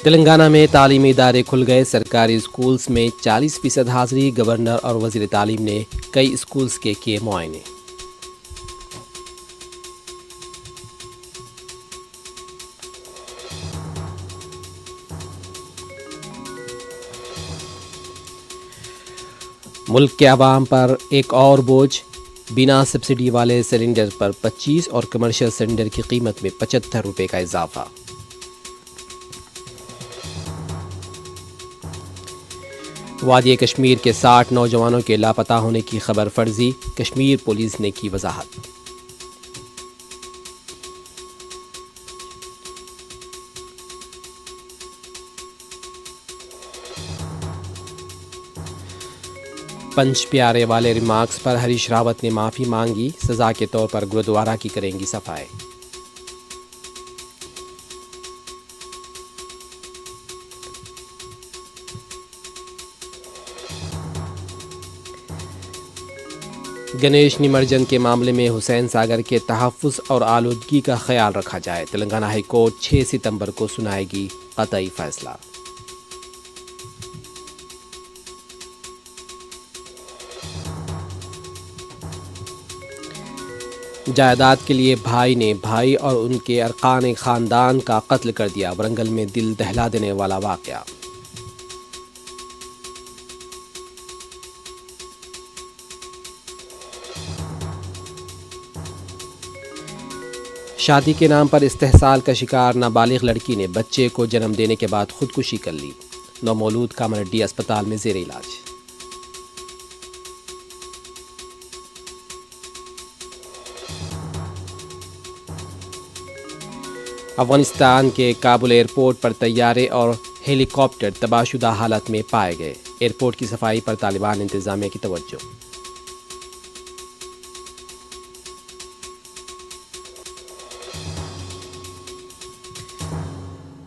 تلنگانہ میں تعلیمی ادارے کھل گئے، سرکاری اسکولز میں 40% حاضری، گورنر اور وزیر تعلیم نے کئی اسکولز کے کیے معائنے۔ ملک کے عوام پر ایک اور بوجھ، بنا سبسڈی والے سلنڈر پر 25 اور کمرشل سلنڈر کی قیمت میں 75 روپے کا اضافہ۔ وادی کشمیر کے 60 نوجوانوں کے لاپتہ ہونے کی خبر فرضی، کشمیر پولیس نے کی وضاحت۔ پنچ پیارے والے ریمارکس پر ہریش راوت نے معافی مانگی، سزا کے طور پر گرودوارہ کی کریں گی صفائی۔ گنیش نمرجن کے معاملے میں حسین ساگر کے تحفظ اور آلودگی کا خیال رکھا جائے، تلنگانہ ہائی کورٹ 6 ستمبر کو سنائے گی قطعی فیصلہ۔ جائیداد کے لیے بھائی نے بھائی اور ان کے ارکان خاندان کا قتل کر دیا، ورنگل میں دل دہلا دینے والا واقعہ۔ شادی کے نام پر استحصال کا شکار نابالغ لڑکی نے بچے کو جنم دینے کے بعد خودکشی کر لی، نومولود کامریڈی اسپتال میں زیر علاج۔ افغانستان کے کابل ایئرپورٹ پر طیارے اور ہیلی کاپٹر تباہ شدہ حالت میں پائے گئے، ایئرپورٹ کی صفائی پر طالبان انتظامیہ کی توجہ۔